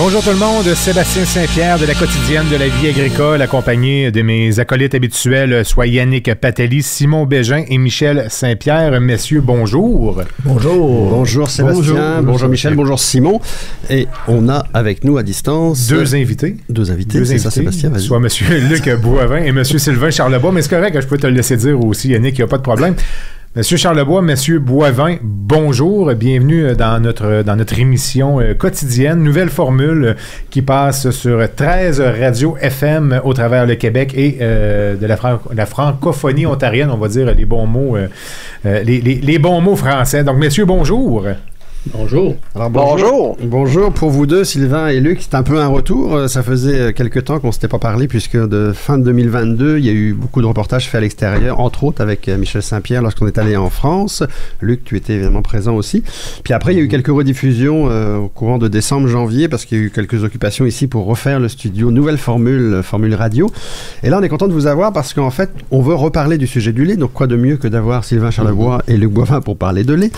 Bonjour tout le monde, Sébastien Saint-Pierre de la quotidienne de la vie agricole, accompagné de mes acolytes habituels, soit Yannick Patelli, Simon Bégin et Michel Saint-Pierre. Messieurs, bonjour. Bonjour. Bonjour Sébastien, bonjour Michel, bonjour Simon. Et on a avec nous à distance... Deux invités, c'est ça Sébastien, vas-y. Soit monsieur Luc Boivin et monsieur Sylvain Charlebois, mais c'est correct, je peux te le laisser dire aussi, Yannick, il n'y a pas de problème. Monsieur Charlebois, Monsieur Boivin, bonjour, bienvenue dans notre émission quotidienne, nouvelle formule qui passe sur 13 radios FM au travers le Québec et de la francophonie ontarienne, on va dire les bons mots, les bons mots français. Donc, messieurs, bonjour. Bonjour. Alors, bonjour pour vous deux, Sylvain et Luc. C'est un peu un retour. Ça faisait quelques temps qu'on ne s'était pas parlé puisque de fin 2022, il y a eu beaucoup de reportages faits à l'extérieur, entre autres avec Michel Saint-Pierre lorsqu'on est allé en France. Luc, tu étais évidemment présent aussi. Puis après, il y a eu quelques rediffusions au courant de décembre-janvier parce qu'il y a eu quelques occupations ici pour refaire le studio. Nouvelle formule radio. Et là, on est content de vous avoir parce qu'en fait, on veut reparler du sujet du lait. Donc, quoi de mieux que d'avoir Sylvain Charlebois et Luc Boivin pour parler de lait.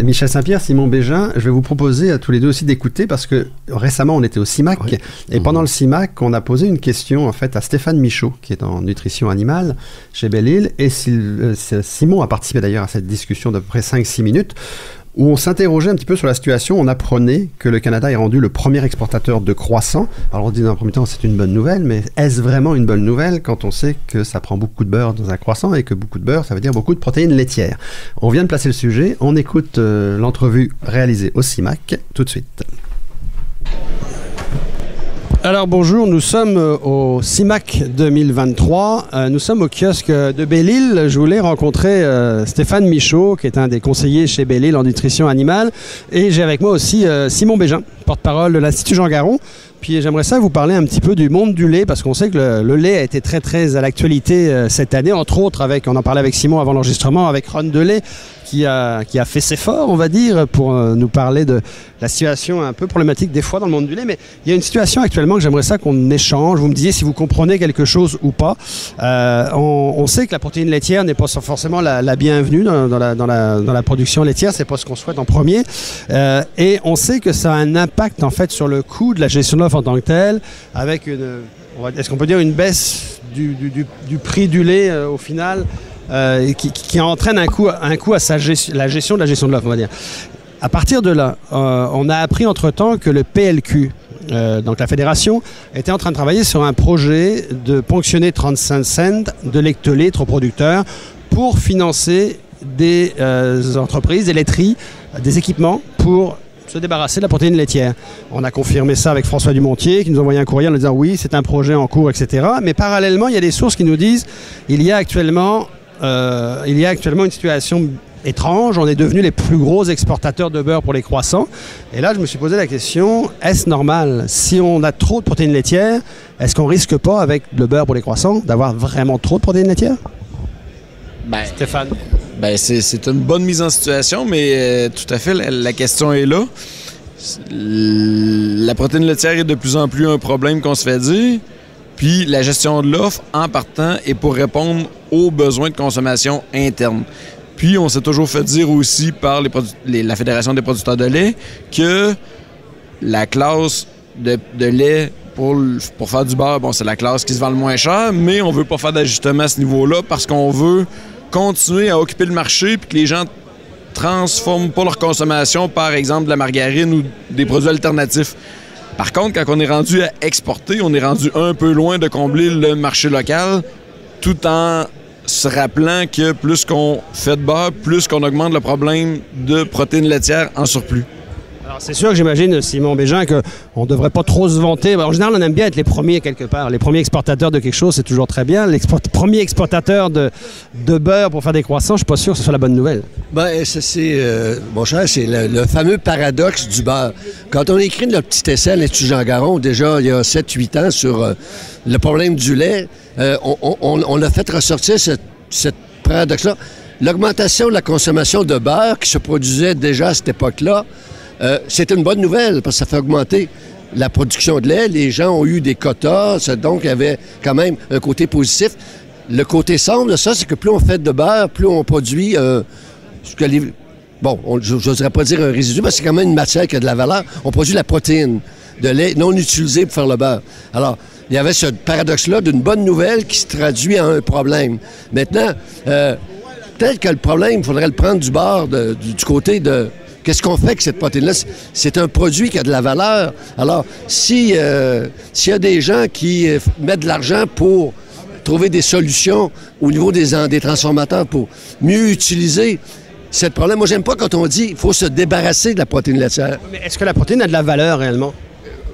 Michel Saint-Pierre, Simon Bégin, je vais vous proposer à tous les deux aussi d'écouter parce que récemment on était au CIMAC et pendant le CIMAC on a posé une question en fait à Stéphane Michaud qui est en nutrition animale chez Belle-Île et Simon a participé d'ailleurs à cette discussion d'à peu près 5-6 minutes où on s'interrogeait un petit peu sur la situation. On apprenait que le Canada est rendu le premier exportateur de croissants. Alors on dit dans un premier temps c'est une bonne nouvelle, mais est-ce vraiment une bonne nouvelle quand on sait que ça prend beaucoup de beurre dans un croissant et que beaucoup de beurre ça veut dire beaucoup de protéines laitières? On vient de placer le sujet, on écoute l'entrevue réalisée au CIMAC tout de suite. Alors bonjour, nous sommes au CIMAC 2023, nous sommes au kiosque de Belle-Île. Je voulais rencontrer Stéphane Michaud, qui est un des conseillers chez Belle-Île en nutrition animale, et j'ai avec moi aussi Simon Bégin, porte-parole de l'Institut Jean Garon. Puis j'aimerais ça vous parler un petit peu du monde du lait, parce qu'on sait que le lait a été très très à l'actualité cette année, entre autres on en parlait avec Simon avant l'enregistrement, avec Ron Delay, qui a fait ses efforts, on va dire, pour nous parler de la situation un peu problématique des fois dans le monde du lait. Mais il y a une situation actuellement que j'aimerais ça qu'on échange. Vous me disiez si vous comprenez quelque chose ou pas. On sait que la protéine laitière n'est pas forcément la bienvenue dans la production laitière. C'est pas ce qu'on souhaite en premier. Et on sait que ça a un impact en fait sur le coût de la gestion de l'offre en tant que telle, avec est-ce qu'on peut dire une baisse du prix du lait au final, qui entraîne un coût à la gestion de l'offre, on va dire. À partir de là, on a appris entre-temps que le PLQ, donc la fédération, était en train de travailler sur un projet de ponctionner 35 cents de l'hectolitre aux producteurs pour financer des entreprises, des laiteries, des équipements pour se débarrasser de la protéine laitière. On a confirmé ça avec François Dumontier qui nous a envoyé un courrier en nous disant oui, c'est un projet en cours, etc. Mais parallèlement, il y a des sources qui nous disent il y a actuellement une situation étrange. On est devenus les plus gros exportateurs de beurre pour les croissants. Et là, je me suis posé la question, est-ce normal? Si on a trop de protéines laitières, est-ce qu'on risque pas, avec le beurre pour les croissants, d'avoir vraiment trop de protéines laitières? Stéphane? C'est une bonne mise en situation, mais tout à fait, la question est là. La protéine laitière est de plus en plus un problème qu'on se fait dire. Puis la gestion de l'offre, en partant, est pour répondre aux besoins de consommation interne. Puis on s'est toujours fait dire aussi par la Fédération des producteurs de lait que la classe de lait pour faire du beurre, c'est la classe qui se vend le moins cher, mais on veut pas faire d'ajustement à ce niveau-là parce qu'on veut continuer à occuper le marché puis que les gens transforment pas leur consommation, par exemple de la margarine ou des produits alternatifs. Par contre, quand on est rendu à exporter, on est rendu un peu loin de combler le marché local, tout en se rappelant que plus qu'on fait de beurre, plus qu'on augmente le problème de protéines laitières en surplus. Alors c'est sûr que j'imagine, Simon Bégin, qu'on ne devrait pas trop se vanter. En général, on aime bien être les premiers quelque part. Les premiers exportateurs de quelque chose, c'est toujours très bien. Premier exportateur de beurre pour faire des croissants, je ne suis pas sûr que ce soit la bonne nouvelle. Mon cher, c'est le fameux paradoxe du beurre. Quand on écrit notre petit essai à l'Institut Jean Garon, déjà il y a 7-8 ans, sur le problème du lait, on a fait ressortir cette paradoxe-là. L'augmentation de la consommation de beurre qui se produisait déjà à cette époque-là, c'est une bonne nouvelle parce que ça fait augmenter la production de lait. Les gens ont eu des quotas, donc il y avait quand même un côté positif. Le côté sombre de ça, c'est que plus on fait de beurre, plus on produit je n'oserais pas dire un résidu, parce que c'est quand même une matière qui a de la valeur. On produit la protéine. de lait non utilisé pour faire le beurre. Alors, il y avait ce paradoxe-là d'une bonne nouvelle qui se traduit en un problème. Maintenant, peut-être que le problème, il faudrait le prendre du bord, du côté de... Qu'est-ce qu'on fait avec cette protéine-là? C'est un produit qui a de la valeur. Alors, s'il y a des gens qui mettent de l'argent pour trouver des solutions au niveau des transformateurs pour mieux utiliser cette problème, moi, j'aime pas quand on dit qu'il faut se débarrasser de la protéine laitière. Mais est-ce que la protéine a de la valeur réellement?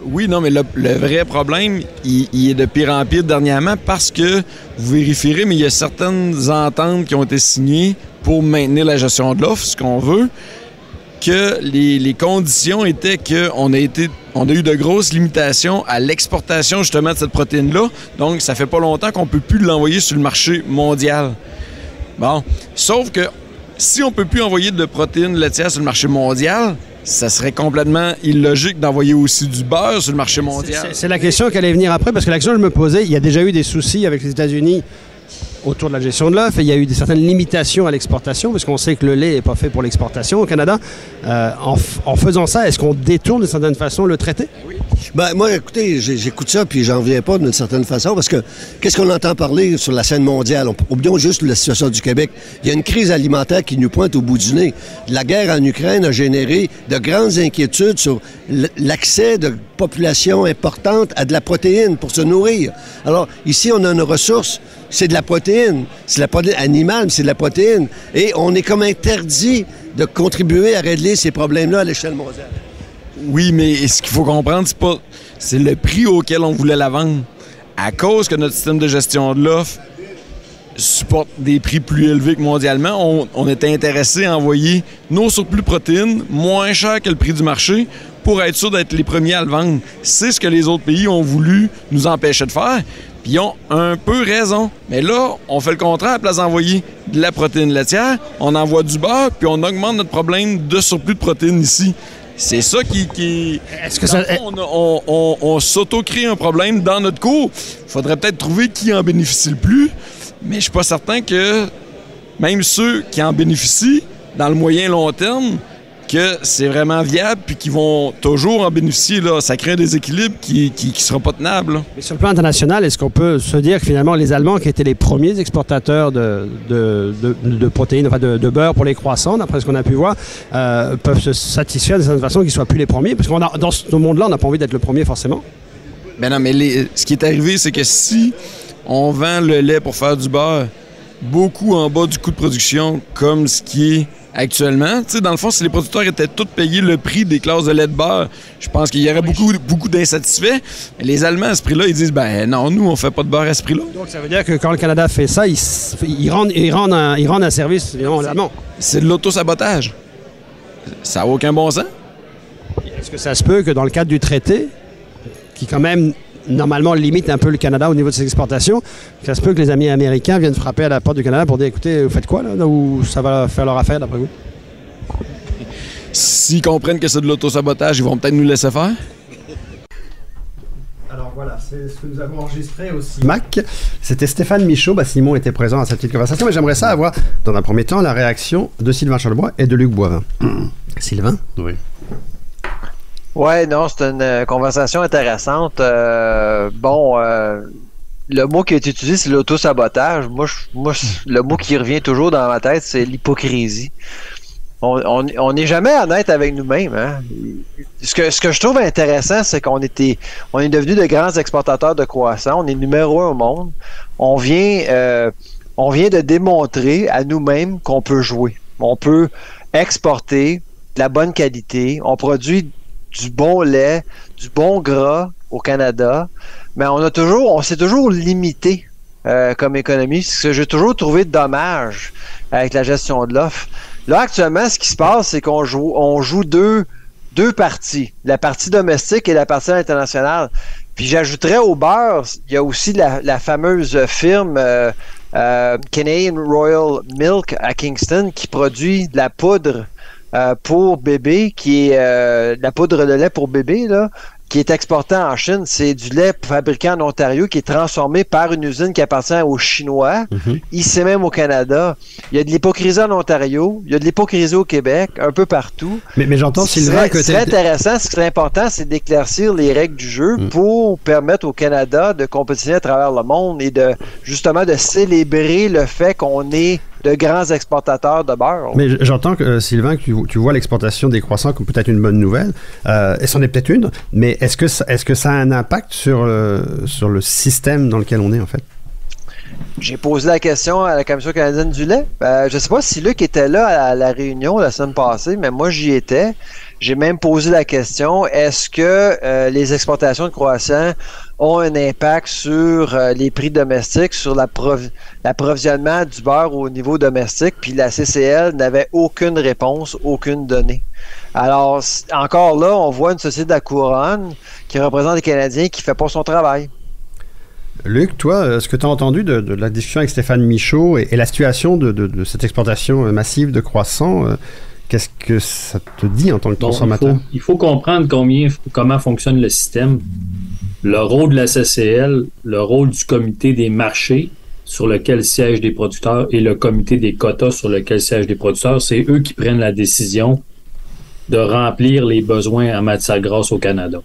Oui, non, mais le vrai problème, il est de pire en pire dernièrement parce que, vous vérifierez, mais il y a certaines ententes qui ont été signées pour maintenir la gestion de l'offre, ce qu'on veut, que les conditions étaient qu'on a eu de grosses limitations à l'exportation justement de cette protéine-là. Donc, ça fait pas longtemps qu'on peut plus l'envoyer sur le marché mondial. Bon, sauf que si on peut plus envoyer de protéines laitières sur le marché mondial, ça serait complètement illogique d'envoyer aussi du beurre sur le marché mondial. C'est la question qui allait venir après, parce que la question que je me posais, il y a déjà eu des soucis avec les États-Unis autour de la gestion de l'œuf, et il y a eu certaines limitations à l'exportation, parce qu'on sait que le lait n'est pas fait pour l'exportation au Canada. En faisant ça, est-ce qu'on détourne d'une certaine façon le traité? Oui. Ben, moi, écoutez, j'écoute ça, puis j'en viens pas d'une certaine façon, parce que qu'est-ce qu'on entend parler sur la scène mondiale? Oublions juste la situation du Québec. Il y a une crise alimentaire qui nous pointe au bout du nez. La guerre en Ukraine a généré de grandes inquiétudes sur l'accès de populations importantes à de la protéine pour se nourrir. Alors, ici, on a une ressource, c'est de la protéine. C'est de la protéine animale, mais c'est de la protéine. Et on est comme interdit de contribuer à régler ces problèmes-là à l'échelle mondiale. Oui, mais ce qu'il faut comprendre, c'est le prix auquel on voulait la vendre. À cause que notre système de gestion de l'offre supporte des prix plus élevés que mondialement, on était intéressé à envoyer nos surplus de protéines moins cher que le prix du marché pour être sûr d'être les premiers à le vendre. C'est ce que les autres pays ont voulu nous empêcher de faire. Puis ils ont un peu raison. Mais là, on fait le contraire. À la place d'envoyer de la protéine laitière, on envoie du beurre, puis on augmente notre problème de surplus de protéines ici. C'est ça qui... Est-ce que ça... On s'auto-crée un problème dans notre cours. Il faudrait peut-être trouver qui en bénéficie le plus, mais je suis pas certain que même ceux qui en bénéficient dans le moyen long terme, que c'est vraiment viable puis qui vont toujours en bénéficier. Là. Ça crée un déséquilibre qui sera pas tenable. Là. Mais sur le plan international, est-ce qu'on peut se dire que finalement les Allemands qui étaient les premiers exportateurs de protéines, enfin de beurre pour les croissants, d'après ce qu'on a pu voir, peuvent se satisfaire de cette façon qu'ils ne soient plus les premiers? Parce que dans ce monde-là, on n'a pas envie d'être le premier forcément. Ben non, mais ce qui est arrivé, c'est que si on vend le lait pour faire du beurre beaucoup en bas du coût de production, comme ce qui est actuellement, tu sais, dans le fond, si les producteurs étaient tous payés le prix des classes de lait de beurre, je pense qu'il y aurait beaucoup d'insatisfaits. Mais les Allemands, à ce prix-là, ils disent, ben non, nous, on fait pas de beurre à ce prix-là. Donc, ça veut dire que quand le Canada fait ça, ils rendent un service, évidemment, aux Allemands. C'est de l'auto-sabotage. Ça n'a aucun bon sens. Est-ce que ça se peut que dans le cadre du traité, qui quand même normalement limite un peu le Canada au niveau de ses exportations, ça se peut que les amis américains viennent frapper à la porte du Canada pour dire, écoutez, vous faites quoi là, ou ça va faire leur affaire d'après vous? S'ils comprennent que c'est de l'autosabotage, ils vont peut-être nous laisser faire. Alors voilà, c'est ce que nous avons enregistré au CIMAC. C'était Stéphane Michaud. Simon était présent à cette petite conversation, mais j'aimerais ça avoir, dans un premier temps, la réaction de Sylvain Charlebois et de Luc Boivin. Sylvain? Oui. Ouais, non, c'est une conversation intéressante. Le mot qui a été utilisé, c'est l'autosabotage. Moi, le mot qui revient toujours dans ma tête, c'est l'hypocrisie. On n'est jamais honnête avec nous-mêmes. Hein? Ce que je trouve intéressant, c'est on est devenus de grands exportateurs de croissants. On est numéro 1 au monde. On vient de démontrer à nous-mêmes qu'on peut jouer. On peut exporter de la bonne qualité. On produit du bon lait, du bon gras au Canada, mais on s'est toujours limité comme économie, ce que j'ai toujours trouvé dommage avec la gestion de l'offre. Là, actuellement, ce qui se passe, c'est qu'on joue deux parties, la partie domestique et la partie internationale. Puis j'ajouterais au beurre, il y a aussi la fameuse firme Canadian Royal Milk à Kingston qui produit de la poudre pour bébé, qui est la poudre de lait pour bébé, là, qui est exporté en Chine, c'est du lait fabriqué en Ontario qui est transformé par une usine qui appartient aux Chinois, ici même au Canada. Il y a de l'hypocrisie en Ontario, il y a de l'hypocrisie au Québec, un peu partout. Mais j'entends, Sylvain, que c'est intéressant, ce qui est important, c'est d'éclaircir les règles du jeu pour permettre au Canada de compétitionner à travers le monde et de justement de célébrer le fait qu'on est de grands exportateurs de beurre. Mais j'entends, Sylvain, que tu vois l'exportation des croissants comme peut-être une bonne nouvelle. Et c'en est peut-être une, mais est-ce que ça a un impact sur le système dans lequel on est, en fait? J'ai posé la question à la Commission canadienne du lait. Je ne sais pas si Luc était là à la réunion la semaine passée, mais moi, j'y étais. J'ai même posé la question, est-ce que les exportations de croissants ont un impact sur les prix domestiques, sur l'approvisionnement du beurre au niveau domestique? Puis la CCL n'avait aucune réponse, aucune donnée. Alors, encore là, on voit une société de la couronne qui représente les Canadiens qui ne fait pas son travail. Luc, toi, ce que tu as entendu de la discussion avec Stéphane Michaud et la situation de cette exportation massive de croissants, qu'est-ce que ça te dit en tant que consommateur? Il faut comprendre comment fonctionne le système, le rôle de la CCL, le rôle du comité des marchés sur lequel siègent des producteurs et le comité des quotas sur lequel siègent des producteurs. C'est eux qui prennent la décision de remplir les besoins en matière grasse au Canada.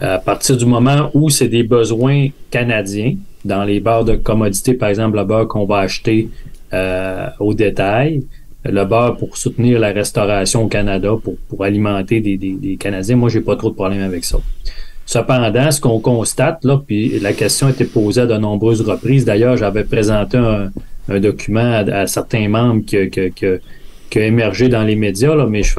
À partir du moment où c'est des besoins canadiens, dans les beurres de commodité, par exemple, le beurre qu'on va acheter au détail, le beurre pour soutenir la restauration au Canada, pour alimenter des Canadiens, moi, j'ai pas trop de problème avec ça. Cependant, ce qu'on constate, là, puis la question a été posée à de nombreuses reprises. D'ailleurs, j'avais présenté un document à certains membres qui a émergé dans les médias, là, mais je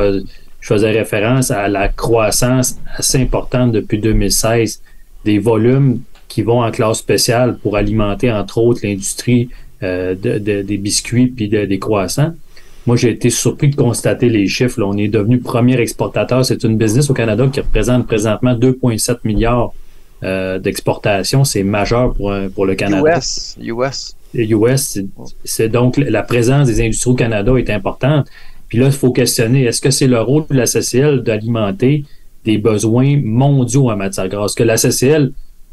faisais référence à la croissance assez importante depuis 2016 des volumes qui vont en classe spéciale pour alimenter, entre autres, l'industrie des biscuits puis des croissants. Moi, j'ai été surpris de constater les chiffres. Là. On est devenu premier exportateur. C'est une business au Canada qui représente présentement 2,7 milliards d'exportations. C'est majeur pour le Canada. US. C'est donc la présence des industries au Canada est importante. Puis là, il faut questionner, est-ce que c'est le rôle de la CCL d'alimenter des besoins mondiaux en matière grasse? Que la CCL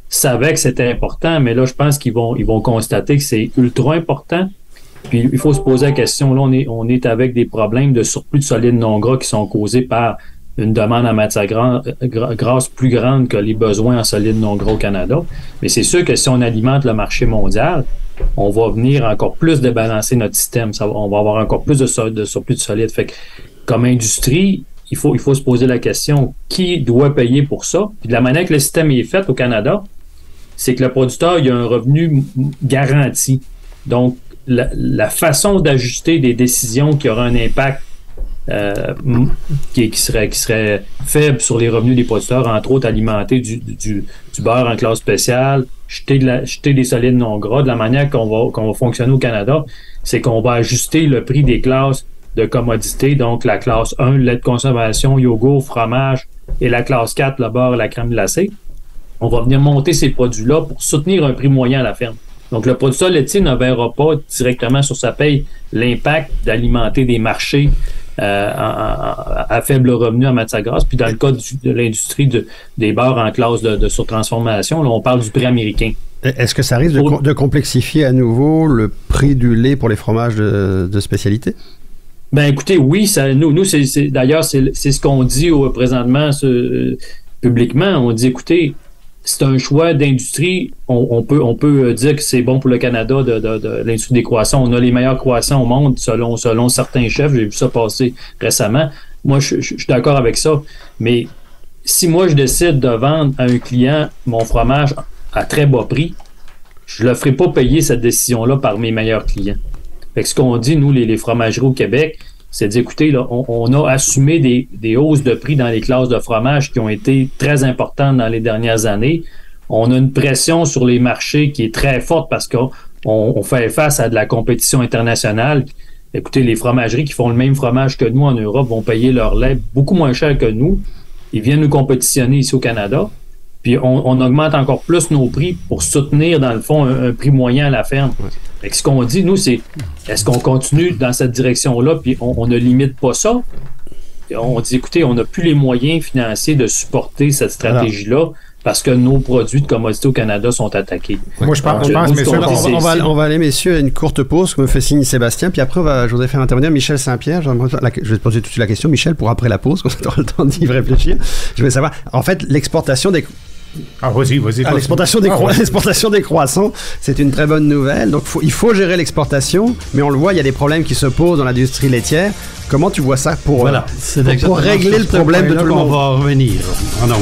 savait que c'était important, mais là, je pense qu'ils vont constater que c'est ultra important. Puis il faut se poser la question, là, on est avec des problèmes de surplus de solides non gras qui sont causés par une demande en matière grasse plus grande que les besoins en solides non gras au Canada. Mais c'est sûr que si on alimente le marché mondial, on va venir encore plus débalancer notre système. On va avoir encore plus de surplus de solides. Fait que, comme industrie, il faut se poser la question, qui doit payer pour ça? Puis de la manière que le système est fait au Canada, c'est que le producteur, il a un revenu garanti. Donc, la façon d'ajuster des décisions qui auraient un impact qui serait faible sur les revenus des producteurs, entre autres alimenter du beurre en classe spéciale, jeter des solides non gras, de la manière qu'on va fonctionner au Canada, c'est qu'on va ajuster le prix des classes de commodité, donc la classe 1, lait de consommation, yogourt, fromage, et la classe 4, le beurre et la crème glacée. On va venir monter ces produits-là pour soutenir un prix moyen à la ferme. Donc, le producteur laitier ne verra pas directement sur sa paye l'impact d'alimenter des marchés à faible revenu en matière grasse. Puis dans le cas de l'industrie des beurres en classe de surtransformation, là, on parle du prix américain. Est-ce que ça risque de complexifier à nouveau le prix du lait pour les fromages de spécialité? Ben écoutez, oui, nous d'ailleurs, c'est ce qu'on dit présentement publiquement. On dit, écoutez, c'est un choix d'industrie. On peut dire que c'est bon pour le Canada de l'industrie des croissants. On a les meilleurs croissants au monde selon certains chefs. J'ai vu ça passer récemment. Moi, je suis d'accord avec ça. Mais si moi, je décide de vendre à un client mon fromage à très bas prix, je ne le ferai pas payer cette décision-là par mes meilleurs clients. Fait que ce qu'on dit, nous, les fromageries au Québec, c'est de dire, écoutez, là, on a assumé des hausses de prix dans les classes de fromage qui ont été très importantes dans les dernières années. On a une pression sur les marchés qui est très forte parce qu'on fait face à de la compétition internationale. Écoutez, les fromageries qui font le même fromage que nous en Europe vont payer leur lait beaucoup moins cher que nous. Ils viennent nous compétitionner ici au Canada. Puis on augmente encore plus nos prix pour soutenir, dans le fond, un prix moyen à la ferme. Fait que ce qu'on dit, nous, c'est est-ce qu'on continue dans cette direction-là, puis on ne limite pas ça? on dit, écoutez, on n'a plus les moyens financiers de supporter cette stratégie-là parce que nos produits de commodité au Canada sont attaqués. Moi, je pense, messieurs, on va aller, messieurs, à une courte pause, comme me fait signe Sébastien, puis après, je voudrais faire intervenir Michel Saint-Pierre. Je vais te poser tout de suite la question, Michel, pour après la pause, qu'on aura le temps d'y réfléchir. Je veux savoir, en fait, l'exportation des... vas-y. L'exportation des croissants, c'est une très bonne nouvelle. Donc, il faut gérer l'exportation, mais on le voit, il y a des problèmes qui se posent dans l'industrie laitière. Comment tu vois ça pour régler le problème de tout le monde? On va revenir en ondes.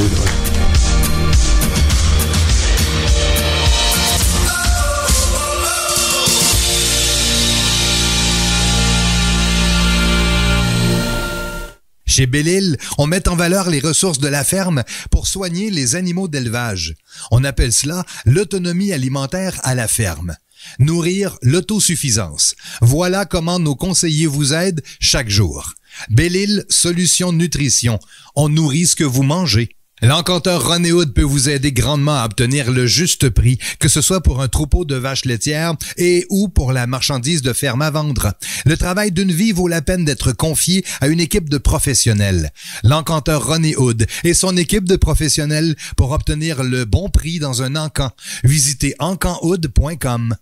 Chez Belle-Île, on met en valeur les ressources de la ferme pour soigner les animaux d'élevage. On appelle cela l'autonomie alimentaire à la ferme. Nourrir l'autosuffisance. Voilà comment nos conseillers vous aident chaque jour. Belle-Île Solutions Nutrition. On nourrit ce que vous mangez. L'encanteur René Hood peut vous aider grandement à obtenir le juste prix, que ce soit pour un troupeau de vaches laitières et ou pour la marchandise de ferme à vendre. Le travail d'une vie vaut la peine d'être confié à une équipe de professionnels. L'encanteur René Hood et son équipe de professionnels pour obtenir le bon prix dans un encan. Visitez encanhood.com.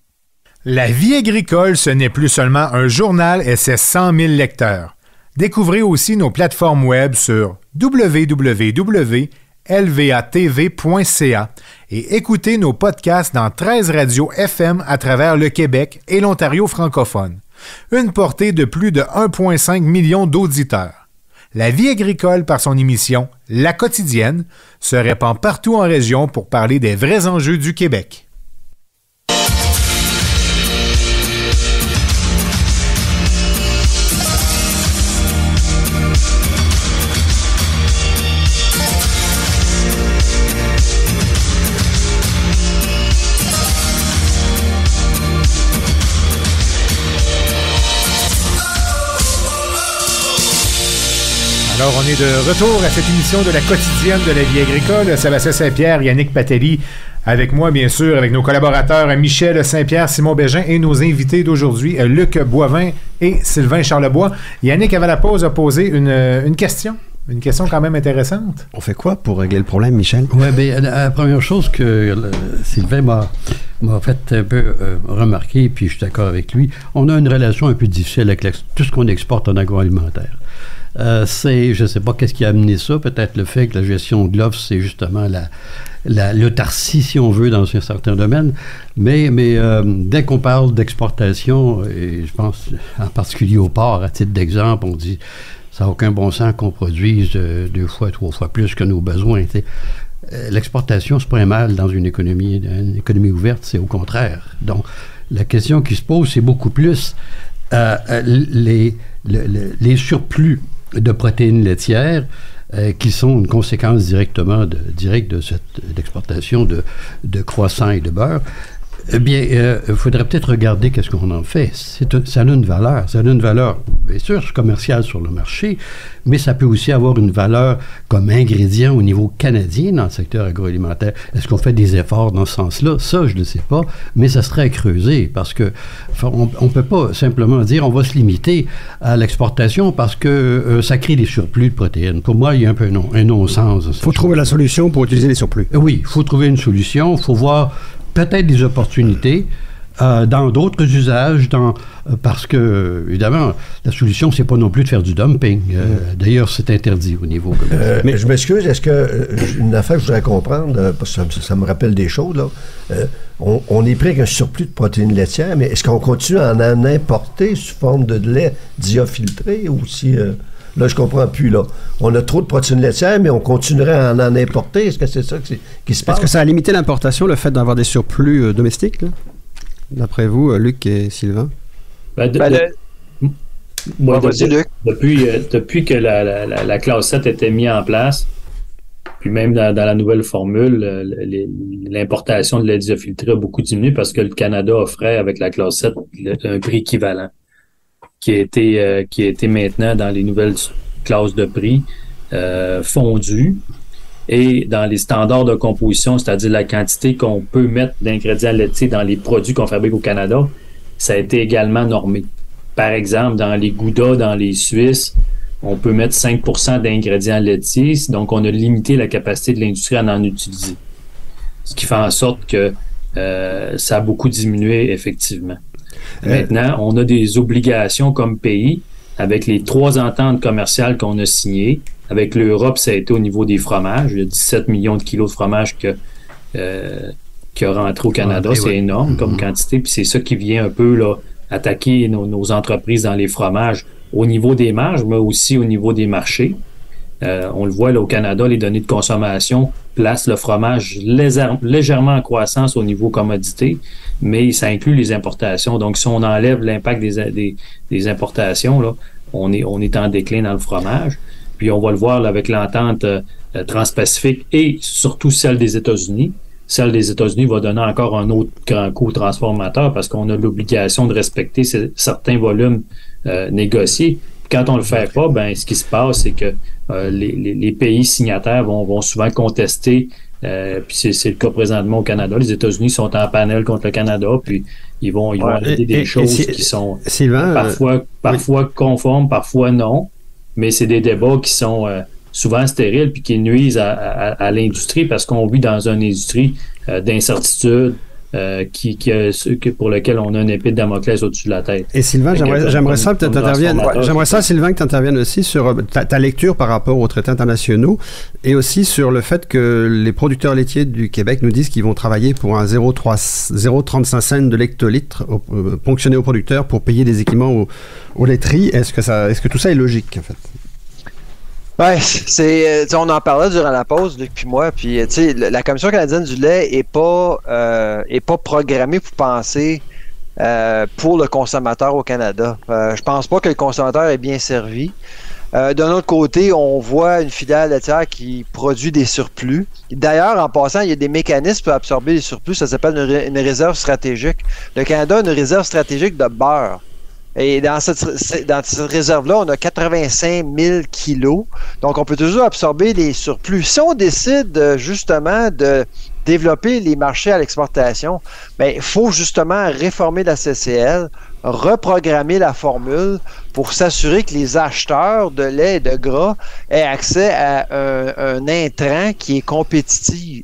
La vie agricole, ce n'est plus seulement un journal et ses 100 000 lecteurs. Découvrez aussi nos plateformes web sur www.lvatv.ca et écoutez nos podcasts dans 13 radios FM à travers le Québec et l'Ontario francophone. Une portée de plus de 1,5 million d'auditeurs. La vie agricole, par son émission La Quotidienne, se répand partout en région pour parler des vrais enjeux du Québec. Alors, on est de retour à cette émission de la quotidienne de la vie agricole. Sébastien Saint-Pierre, Yannick Patelli, avec moi, bien sûr, avec nos collaborateurs Michel Saint-Pierre, Simon Bégin et nos invités d'aujourd'hui, Luc Boivin et Sylvain Charlebois. Yannick, avant la pause, a posé une question. Une question quand même intéressante. On fait quoi pour régler le problème, Michel? Oui, bien, la première chose que Sylvain m'a fait un peu remarquer, puis je suis d'accord avec lui, on a une relation un peu difficile avec tout ce qu'on exporte en agroalimentaire. Je ne sais pas qu'est-ce qui a amené ça, peut-être le fait que la gestion de l'offre, c'est justement l'autarcie, si on veut, dans un certain domaine, mais dès qu'on parle d'exportation, et je pense en particulier au porc, à titre d'exemple, on dit ça n'a aucun bon sens qu'on produise 2 fois, 3 fois plus que nos besoins. L'exportation, c'est pas un mal dans une économie ouverte, c'est au contraire. Donc, la question qui se pose, c'est beaucoup plus les surplus de protéines laitières qui sont une conséquence directe de cette exportation de croissants et de beurre. Eh bien, il faudrait peut-être regarder qu'est-ce qu'on en fait. Ça a une valeur. Ça a une valeur, bien sûr, commerciale sur le marché, mais ça peut aussi avoir une valeur comme ingrédient au niveau canadien dans le secteur agroalimentaire. Est-ce qu'on fait des efforts dans ce sens-là? Ça, je ne le sais pas, mais ça serait à creuser parce que on ne peut pas simplement dire on va se limiter à l'exportation parce que ça crée des surplus de protéines. Pour moi, il y a un peu un non-sens. Il faut trouver la solution pour utiliser les surplus. Oui, il faut trouver une solution. Il faut voir peut-être des opportunités dans d'autres usages, parce que, évidemment, la solution, c'est pas non plus de faire du dumping. D'ailleurs, c'est interdit au niveau commercial. Mais je m'excuse, est-ce que, une affaire que je voudrais comprendre, parce que ça me rappelle des choses, là, on est pris avec un surplus de protéines laitières, mais est-ce qu'on continue à en importer sous forme de lait diafiltré ou si... Là, je comprends plus, là. On a trop de protéines laitières, mais on continuerait à en importer. Est-ce que c'est ça qui se passe? Est-ce que ça a limité l'importation, le fait d'avoir des surplus domestiques, là? D'après vous, Luc et Sylvain? Depuis que la classe 7 était mise en place, puis même dans la nouvelle formule, l'importation de lait diafiltré a beaucoup diminué parce que le Canada offrait, avec la classe 7, un prix équivalent qui a été maintenant dans les nouvelles classes de prix fondues et dans les standards de composition, c'est-à-dire la quantité qu'on peut mettre d'ingrédients laitiers dans les produits qu'on fabrique au Canada, ça a été également normé. Par exemple, dans les Gouda, dans les Suisses, on peut mettre 5 % d'ingrédients laitiers, donc on a limité la capacité de l'industrie à en utiliser. Ce qui fait en sorte que ça a beaucoup diminué, effectivement. Maintenant, on a des obligations comme pays avec les 3 ententes commerciales qu'on a signées. Avec l'Europe, ça a été au niveau des fromages. Il y a 17 millions de kilos de fromage qui a rentré au Canada. C'est énorme comme quantité. Puis c'est ça qui vient un peu là, attaquer nos entreprises dans les fromages au niveau des marges, mais aussi au niveau des marchés. On le voit là, au Canada, les données de consommation placent le fromage légèrement en croissance au niveau commodité, mais ça inclut les importations. Donc, si on enlève l'impact des importations, là, on est en déclin dans le fromage. Puis, on va le voir là, avec l'entente transpacifique et surtout celle des États-Unis. Celle des États-Unis va donner encore un autre grand coup transformateur parce qu'on a l'obligation de respecter certains volumes négociés. Quand on le fait pas, ben ce qui se passe, c'est que les pays signataires vont souvent contester. Puis c'est le cas présentement au Canada. Les États-Unis sont en panel contre le Canada, puis ils vont arrêter des choses qui sont parfois conformes, parfois non. Mais c'est des débats qui sont souvent stériles puis qui nuisent à l'industrie parce qu'on vit dans une industrie d'incertitude. Pour lequel on a une épée de Damoclès au-dessus de la tête. Et Sylvain, j'aimerais ça que tu interviennes. J'aimerais ça, Sylvain, que tu interviennes aussi sur ta lecture par rapport aux traités internationaux et aussi sur le fait que les producteurs laitiers du Québec nous disent qu'ils vont travailler pour un 0,35 cents de l'hectolitre ponctionné aux producteurs pour payer des équipements aux laiteries. Est-ce que tout ça est logique, en fait? Ouais, on en parlait durant la pause, Luc puis moi, puis la Commission canadienne du lait est pas programmée pour penser pour le consommateur au Canada. Je pense pas que le consommateur est bien servi. D'un autre côté, on voit une filière laitière qui produit des surplus. D'ailleurs, en passant, il y a des mécanismes pour absorber les surplus. Ça s'appelle une réserve stratégique. Le Canada a une réserve stratégique de beurre. Et dans cette réserve-là, on a 85 000 kilos. Donc, on peut toujours absorber les surplus. Si on décide justement de développer les marchés à l'exportation, bien, il faut justement réformer la CCL, reprogrammer la formule pour s'assurer que les acheteurs de lait et de gras aient accès à un intrant qui est compétitif.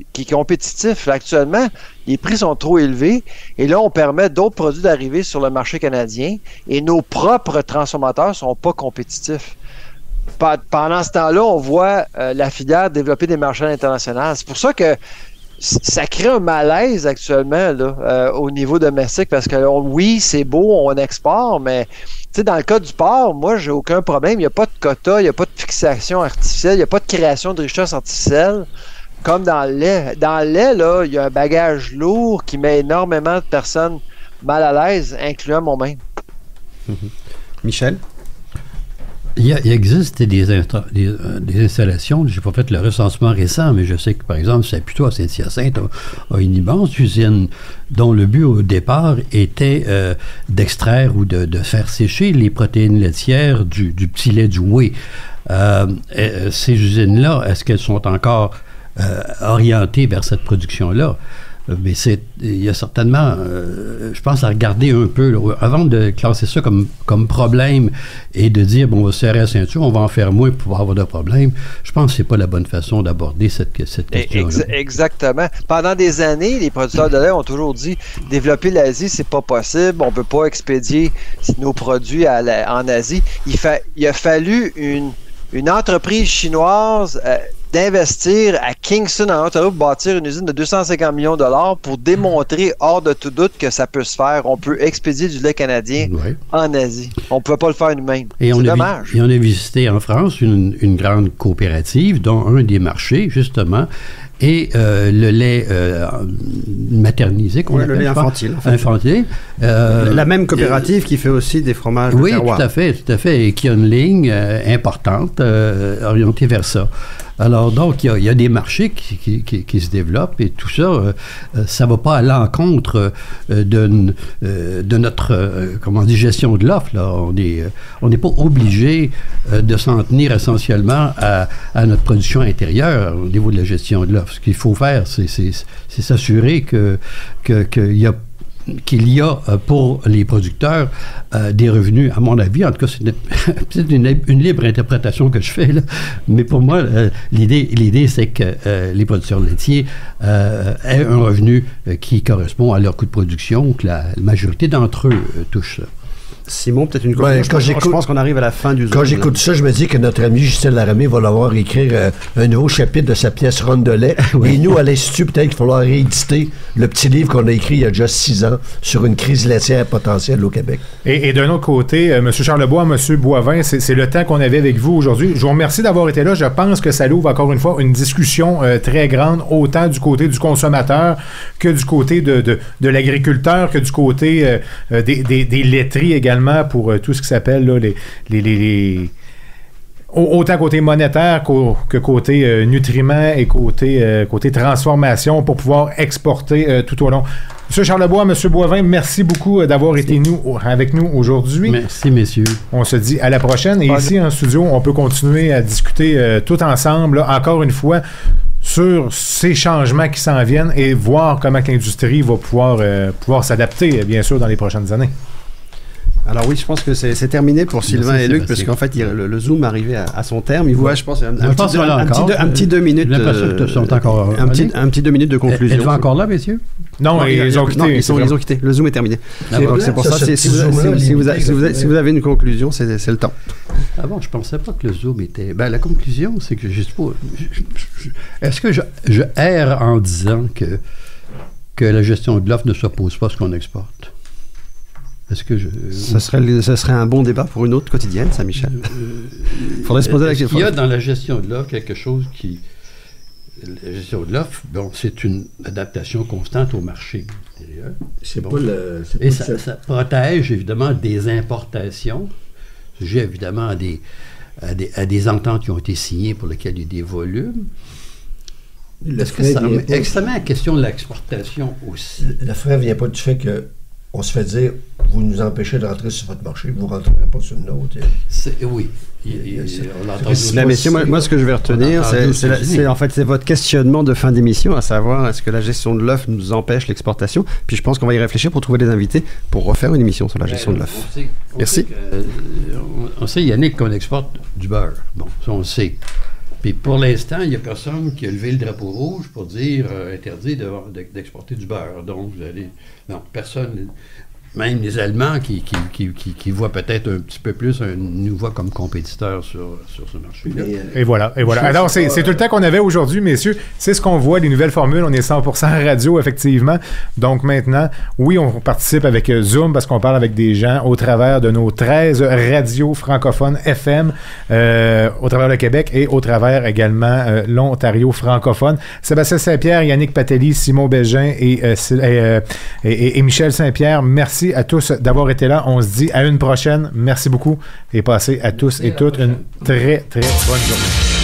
Actuellement, les prix sont trop élevés et là, on permet d'autres produits d'arriver sur le marché canadien et nos propres transformateurs ne sont pas compétitifs. Pendant ce temps-là, on voit la filière développer des marchés internationaux. C'est pour ça que ça crée un malaise actuellement là, au niveau domestique parce que oui, c'est beau, on exporte, mais dans le cas du porc, moi, j'ai aucun problème. Il n'y a pas de quota, il n'y a pas de fixation artificielle, il n'y a pas de création de richesse artificielle comme dans le lait. Dans le lait, là, il y a un bagage lourd qui met énormément de personnes mal à l'aise, incluant moi-même. Michel? Il existe des installations, je n'ai pas fait le recensement récent, mais je sais que, par exemple, Saputo à Saint-Hyacinthe a une immense usine dont le but au départ était d'extraire ou de faire sécher les protéines laitières du petit lait du whey. Ces usines-là, est-ce qu'elles sont encore orientées vers cette production-là? Mais il y a certainement, je pense, à regarder un peu, là, avant de classer ça comme problème et de dire, bon, on va se serrer la ceinture, on va en faire moins pour avoir de problèmes. Je pense que c'est pas la bonne façon d'aborder cette question-là. Exactement. Pendant des années, les producteurs de lait ont toujours dit, développer l'Asie, c'est pas possible, on peut pas expédier nos produits en Asie. Il a fallu une entreprise chinoise d'investir à Kingston, en Ontario, pour bâtir une usine de 250 millions de dollars pour démontrer hors de tout doute que ça peut se faire. On peut expédier du lait canadien en Asie. On ne peut pas le faire nous-mêmes. C'est dommage. Et on a visité en France une grande coopérative dont un des marchés, justement, et le lait maternisé, qu'on appelle, le lait infantile. La même coopérative qui fait aussi des fromages de terroir. Oui, tout à fait, et qui a une ligne importante orientée vers ça. Alors, donc, il y a des marchés qui se développent et tout ça, ça ne va pas à l'encontre de notre gestion de l'offre. Là. On n'est pas obligé de s'en tenir essentiellement à notre production intérieure au niveau de la gestion de l'offre. Ce qu'il faut faire, c'est s'assurer qu'il y a qu'il y a pour les producteurs des revenus, à mon avis, en tout cas, c'est une libre interprétation que je fais, là, mais pour moi, l'idée, c'est que les producteurs laitiers aient un revenu qui correspond à leur coût de production, que la majorité d'entre eux touchent ça. Simon, peut-être une conclusion. Je pense qu'on arrive à la fin du Zoom. Quand j'écoute ça, je me dis que notre ami Justin Laramie va l'avoir écrire un nouveau chapitre de sa pièce Ronde de lait. Oui. Et nous, à l'Institut, peut-être qu'il va falloir rééditer le petit livre qu'on a écrit il y a déjà 6 ans sur une crise laitière potentielle au Québec. Et d'un autre côté, M. Charlebois, M. Boivin, c'est le temps qu'on avait avec vous aujourd'hui. Je vous remercie d'avoir été là. Je pense que ça ouvre encore une fois une discussion très grande, autant du côté du consommateur que du côté de l'agriculteur, que du côté des laiteries également, pour tout ce qui s'appelle là, autant côté monétaire que côté nutriments et côté transformation pour pouvoir exporter tout au long. M. Charlebois, M. Boivin, merci beaucoup d'avoir été avec nous aujourd'hui. Merci, messieurs. On se dit à la prochaine. Et ici, en studio, on peut continuer à discuter tout ensemble, là, encore une fois, sur ces changements qui s'en viennent et voir comment l'industrie va pouvoir s'adapter, bien sûr, dans les prochaines années. Alors oui, je pense que c'est terminé pour Sylvain et Luc, parce qu'en fait, le Zoom arrivait à son terme. Il vous reste, je pense, un petit 2 minutes. Un petit 2 minutes de conclusion. Êtes-vous encore là, messieurs? Non, ils ont quitté. Non, ils ont quitté. Le Zoom est terminé. Donc c'est pour ça, si vous avez une conclusion, c'est le temps. Ah bon, je pensais pas que le Zoom était... Ben, la conclusion, c'est que est-ce que je erre en disant que la gestion de l'offre ne s'oppose pas à ce qu'on exporte? Est-ce que ça serait un bon débat pour une autre quotidienne, ça, Michel? Faudrait se poser la question. Il y a dans la gestion de l'offre quelque chose qui... La gestion de l'offre, bon, c'est une adaptation constante au marché intérieur. Ça protège évidemment des importations, sujet évidemment à des ententes qui ont été signées pour lesquelles il y a des volumes. Est-ce que ça remet extrêmement la question de l'exportation aussi? Le frein ne vient pas du fait que on se fait dire, vous nous empêchez de rentrer sur votre marché, vous ne rentrerez pas sur le nôtre. Oui. Mais messieurs, moi, ce que je vais retenir, c'est votre questionnement de fin d'émission, à savoir, est-ce que la gestion de l'offre nous empêche l'exportation? Puis je pense qu'on va y réfléchir pour trouver des invités pour refaire une émission sur la gestion de l'offre. Merci. On sait, Yannick, qu'on exporte du beurre. Bon, ça, on le sait. Puis pour l'instant, il n'y a personne qui a levé le drapeau rouge pour dire interdit d'exporter du beurre. Donc, vous allez... Non, personne... Même les Allemands qui voient peut-être un petit peu plus, nous voient comme compétiteurs sur ce marché-là. Et voilà. Alors, c'est tout le temps qu'on avait aujourd'hui, messieurs. C'est ce qu'on voit, les nouvelles formules. On est 100% radio, effectivement. Donc maintenant, oui, on participe avec Zoom parce qu'on parle avec des gens au travers de nos 13 radios francophones FM au travers le Québec et au travers également l'Ontario francophone. Sébastien Saint-Pierre, Yannick Patelli, Simon Bégin et Michel Saint-Pierre, merci à tous d'avoir été là. On se dit à une prochaine. Merci beaucoup et passez à tous et toutes une très, très bonne journée.